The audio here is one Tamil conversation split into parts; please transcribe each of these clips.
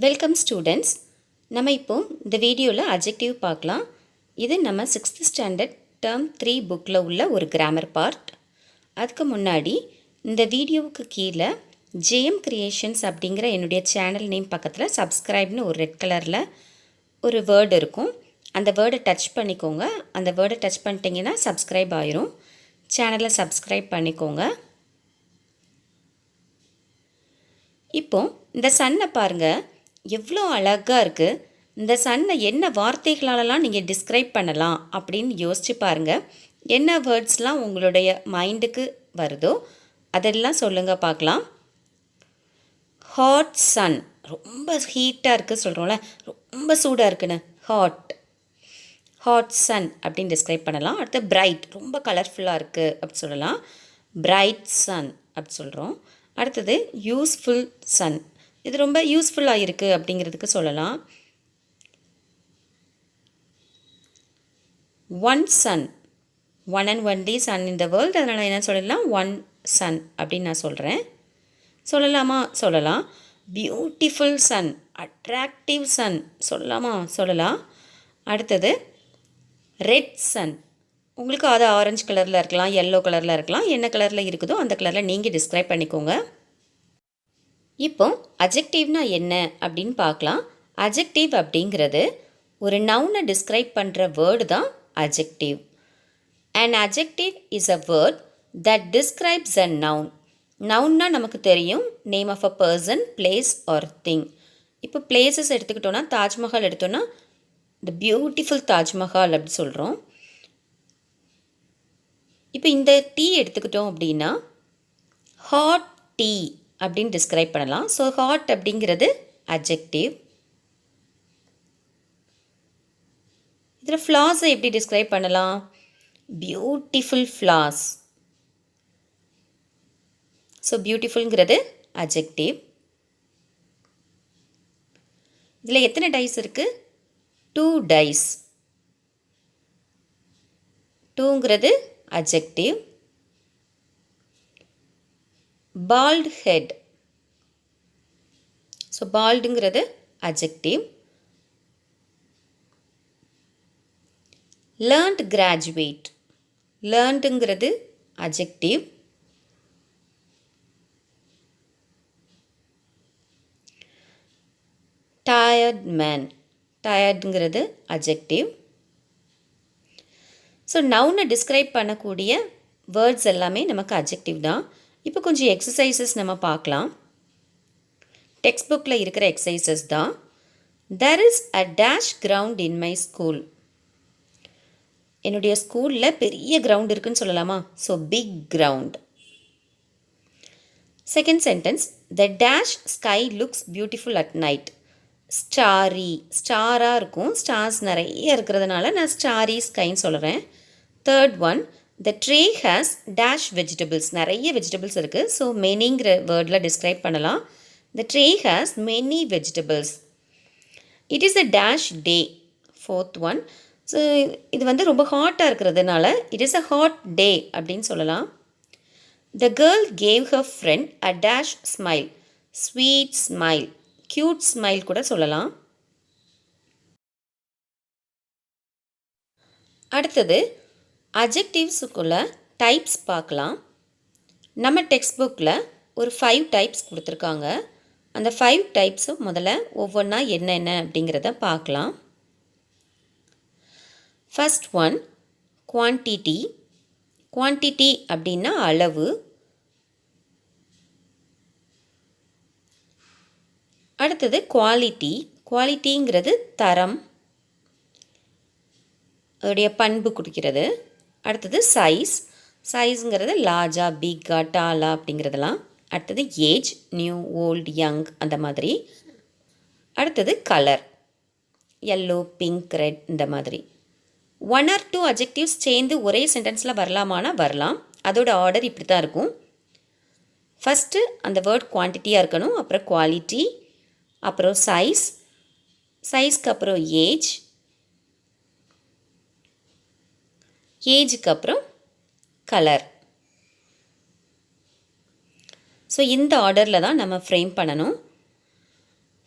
Welcome students. நம்ம இப்போ இந்த வீடியோவில் அட்ஜெக்டிவ் பார்க்கலாம். இது நம்ம 6th ஸ்டாண்டர்ட் டேர்ம் 3 புக்கில் உள்ள ஒரு கிராமர் பார்ட். அதுக்கு முன்னாடி இந்த வீடியோவுக்கு கீழே ஜேஎம் கிரியேஷன்ஸ் அப்படிங்கிற என்னுடைய சேனல் நேம் பக்கத்தில் சப்ஸ்கிரைப்னு ஒரு ரெட் கலரில் ஒரு வேர்டு இருக்கும். அந்த வேர்டை டச் பண்ணிக்கோங்க. அந்த வேர்டை டச் பண்ணிட்டீங்கன்னா சப்ஸ்கிரைப் ஆயிரும். சேனலை சப்ஸ்கிரைப் பண்ணிக்கோங்க. இப்போ இந்த சன்னை பாருங்கள், எவ்வளோ அழகாக இருக்குது. இந்த சன்னை என்ன வார்த்தைகளாலலாம் நீங்கள் டிஸ்கிரைப் பண்ணலாம் அப்படின்னு யோசித்து பாருங்கள். என்ன வேர்ட்ஸ்லாம் உங்களுடைய மைண்டுக்கு வருதோ அதெல்லாம் சொல்லுங்கள் பார்க்கலாம். ஹாட் சன், ரொம்ப ஹீட்டாக இருக்குது சொல்கிறோம்ல, ரொம்ப சூடாக இருக்குன்னு ஹாட் சன் அப்படின்னு டிஸ்கிரைப் பண்ணலாம். அடுத்து பிரைட், ரொம்ப கலர்ஃபுல்லாக இருக்குது அப்படி சொல்லலாம். பிரைட் சன் அப்படி சொல்கிறோம். அடுத்தது யூஸ்ஃபுல் சன், இது ரொம்ப யூஸ்ஃபுல்லாக இருக்குது அப்படிங்கிறதுக்கு சொல்லலாம். One sun, one and only sun in the world, அதனால் என்ன சொல்லலாம், ஒன் சன் அப்படின்னு நான் சொல்கிறேன். சொல்லலாமா? சொல்லலாம். பியூட்டிஃபுல் சன், அட்ராக்டிவ் சன் சொல்லலாமா? சொல்லலாம். அடுத்தது ரெட் சன், உங்களுக்கு அது ஆரஞ்சு கலரில் இருக்கலாம், எல்லோ கலரில் இருக்கலாம், என்ன கலரில் இருக்குதோ அந்த கலரில் நீங்கள் டிஸ்கிரைப் பண்ணிக்கோங்க. இப்போ அட்ஜெக்டிவ்னா என்ன அப்படின்னு பார்க்கலாம். அட்ஜெக்டிவ் அப்படிங்கிறது ஒரு நவுனை டிஸ்கிரைப் பண்ணுற வேர்டு தான் adjective. An adjective is a word that describes a noun. நவுன்னா நமக்கு தெரியும், name of a person, place or thing. இப்போ பிளேசஸ் எடுத்துக்கிட்டோன்னா, தாஜ்மஹால் எடுத்தோன்னா த பியூட்டிஃபுல் தாஜ்மஹால் அப்படி சொல்கிறோம். இப்போ இந்த டீ எடுத்துக்கிட்டோம் அப்படின்னா ஹாட் டீ அப்படின்னு டிஸ்கிரைப் பண்ணலாம். ஸோ ஹாட் அப்படிங்கிறது அட்ஜெக்டிவ். இதில் ஃப்ளாஸை எப்படி டிஸ்கிரைப் பண்ணலாம்? Beautiful flowers. ஸோ பியூட்டிஃபுல்ங்கிறது அட்ஜெக்டிவ். இதில் எத்தனை டைஸ் இருக்குது? 2 டைஸ். 2ங்கிறது அட்ஜெக்டிவ். bald head, ஸோ பால்டுங்கிறது அட்ஜெக்டிவ். learned graduate, learnedங்கிறது அட்ஜெக்டிவ். tired man, tiredங்கிறது அட்ஜெக்டிவ். ஸோ நவுனை டிஸ்கிரைப் பண்ணக்கூடிய வேர்ட்ஸ் எல்லாமே நமக்கு அட்ஜெக்டிவ் தான். இப்போ கொஞ்சம் எக்ஸசைசஸ் நம்ம பார்க்கலாம். டெக்ஸ்ட் புக்கில் இருக்கிற எக்ஸசைசஸ் தான். there is a dash ground in my school. என்னுடைய ஸ்கூலில் பெரிய கிரவுண்ட் இருக்குன்னு சொல்லலாமா? So big ground. Second sentence, the dash sky looks beautiful at night. Starry, ஸ்டாராக இருக்கும், ஸ்டார்ஸ் நிறைய இருக்கிறதுனால நான் ஸ்டாரி ஸ்கைன்னு சொல்கிறேன். Third one, the tray has dash vegetables. நிறைய வெஜிடபிள்ஸ் இருக்குது. ஸோ மெனிங்கிற வேர்டில் டிஸ்கிரைப் பண்ணலாம். the tray has many vegetables. it is a dash day. fourth one, so இது வந்து ரொம்ப ஹாட்டாக இருக்கிறதுனால it is a hot day அப்படின்னு சொல்லலாம். the girl gave her friend a dash smile. sweet smile, cute smile கூட சொல்லலாம். அடுத்தது அட்ஜெக்டிவ்ஸுக்குள்ள டைப்ஸ் பார்க்கலாம். நம்ம டெக்ஸ்ட் புக்கில் ஒரு 5 டைப்ஸ் கொடுத்துருக்காங்க. அந்த 5 டைப்ஸும் முதல்ல ஒவ்வொன்றா என்னென்ன அப்படிங்கிறத பார்க்கலாம். First one, quantity. குவான்டிட்டி அப்படின்னா அளவு. அடுத்தது குவாலிட்டி. குவாலிட்டிங்கிறது தரம், அதோடைய பண்பு குறிக்கிறது. அடுத்தது சைஸ். சைஸுங்கிறது லார்ஜா, பிக்கா, டாலா அப்படிங்கிறதெல்லாம். அடுத்தது ஏஜ், நியூ, ஓல்டு, யங் அந்த மாதிரி. அடுத்தது கலர், எல்லோ, பிங்க், ரெட் இந்த மாதிரி. 1 or 2 அட்ஜெக்டிவ்ஸ் சேர்ந்து ஒரே சென்டென்ஸில் வரலாமானா வரலாம். அதோட ஆர்டர் இப்படி தான் இருக்கும். ஃபஸ்ட்டு அந்த வேர்ட் குவான்டிட்டியாக இருக்கணும், அப்புறம் குவாலிட்டி, அப்புறம் சைஸ், சைஸ்க்கு அப்புறம் ஏஜ், ஏஜுக்கு அப்புறம் கலர். ஸோ இந்த ஆர்டரில் தான் நம்ம ஃப்ரேம் பண்ணணும்.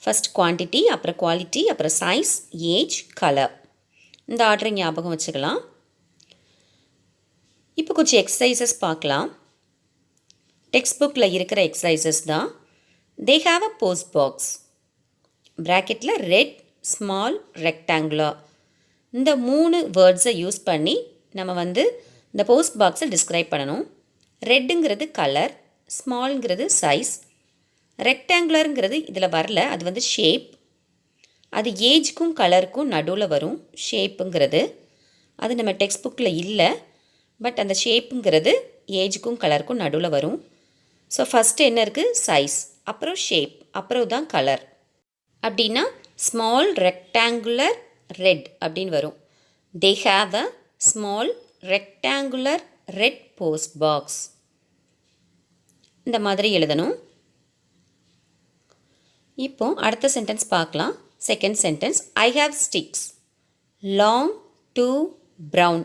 ஃபஸ்ட் குவான்டிட்டி, அப்புறம் குவாலிட்டி, அப்புறம் சைஸ், ஏஜ், கலர். இந்த ஆர்டரை ஞாபகம் வச்சுக்கலாம். இப்போ கொஞ்சம் எக்ஸசைசஸ் பார்க்கலாம். டெக்ஸ்ட் புக்கில் இருக்கிற எக்ஸசைசஸ் தான். They have a post box. ப்ராக்கெட்டில் ரெட், ஸ்மால், ரெக்டாங்குலர். இந்த 3 வேர்ட்ஸை யூஸ் பண்ணி நம்ம இந்த போஸ்ட் பாக்ஸை டிஸ்கிரைப் பண்ணணும். ரெட்டுங்கிறது கலர், ஸ்மால்ங்கிறது சைஸ், ரெக்டாங்குலருங்கிறது இதில் வரல, அது ஷேப். அது ஏஜ்க்கும் கலருக்கும் நடுவில் வரும். ஷேப்புங்கிறது அது நம்ம டெக்ஸ்ட் புக்கில் இல்லை, பட் அந்த ஷேப்புங்கிறது ஏஜுக்கும் கலருக்கும் நடுவில் வரும். ஸோ ஃபஸ்ட்டு என்ன இருக்குது? சைஸ், அப்புறம் ஷேப், அப்புறம் தான் கலர். அப்படின்னா ஸ்மால் ரெக்டாங்குலர் ரெட் அப்படின்னு வரும். They have a small rectangular red post box. இந்த மாதிரி எழுதணும். இப்போ அடுத்த சென்டென்ஸ் பார்க்கலாம். Second sentence, I have sticks long two brown.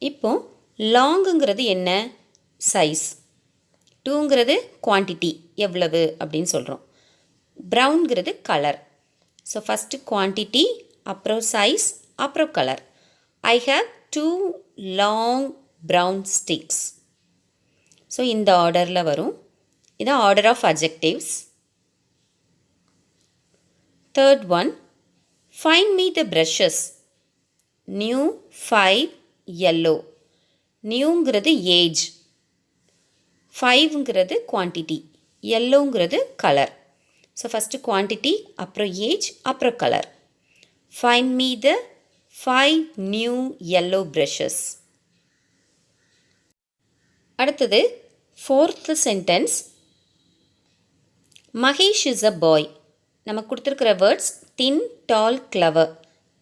இப்போ லாங்குங்கிறது என்ன? சைஸ். டூங்கிறது குவான்டிட்டி, எவ்வளவு அப்படின்னு சொல்கிறோம். ப்ரவுன்கிறது கலர். ஸோ ஃபஸ்ட்டு குவான்டிட்டி, அப்புறம் சைஸ், அப்புறம் colour. I have 2 long brown sticks. So இந்த ஆர்டரில் வரும். இதான் order of adjectives. Third one, find me the brushes. New, 5, yellow. நியூங்கிறது ஏஜ், 5ங்கிறது குவான்டிட்டி, yellowங்கிறது கலர். ஸோ ஃபஸ்ட்டு குவான்டிட்டி, அப்புறம் ஏஜ், அப்புறம் colour. Find me the 5 new yellow brushes. அடுத்தது fourth sentence, Mahesh is a boy. நமக்கு கொடுத்துருக்கிற வேர்ட்ஸ் தின், டால், கிளவர்.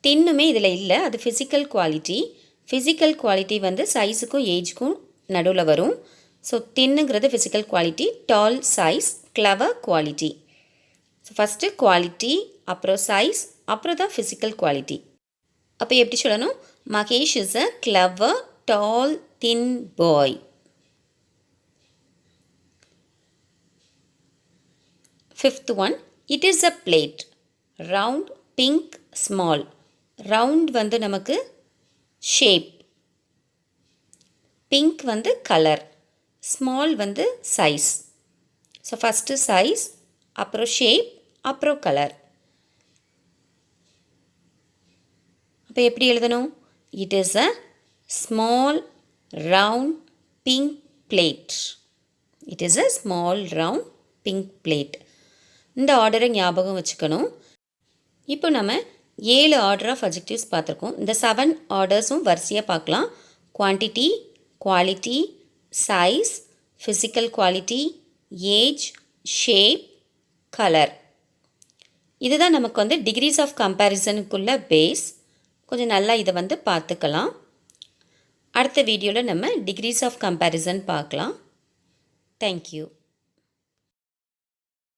தின்னுமே இதில் இல்லை, அது ஃபிசிக்கல் குவாலிட்டி. ஃபிசிக்கல் குவாலிட்டி சைஸுக்கும் ஏஜுக்கும் நடுவில் வரும். ஸோ தின்னுங்கிறது physical quality, tall size, clever quality. So first quality, அப்புறம் சைஸ், அப்புறம் தான் ஃபிசிக்கல் குவாலிட்டி. அப்போ எப்படி சொல்லணும்? Mahesh is a clever tall thin boy. Fifth one, it is a plate round, pink, small. Round நமக்கு shape, pink colour, small size. So first size, அப்புறம் ஷேப், அப்புறம் கலர். அப்போ எப்படி எழுதணும்? It is a small round pink plate. It is a small round pink plate. இந்த ஆர்டரை ஞாபகம் வச்சுக்கணும். இப்போ நம்ம 7 ஆர்டர் ஆஃப் அட்ஜெக்டிவ்ஸ் பார்த்துருக்கோம். இந்த 7 ஆர்டர்ஸும் வரிசையாக பார்க்கலாம். Quantity, quality, size, physical quality, age, shape, colour. இதுதான் நமக்கு டிகிரிஸ் ஆஃப் கம்பேரிசனுக்குள்ள பேஸ். கொஞ்சம் நல்லா இதை பார்த்துக்கலாம். அடுத்த வீடியோவில் நம்ம டிகிரிஸ் ஆஃப் கம்பேரிசன் பார்க்கலாம். தேங்க்யூ.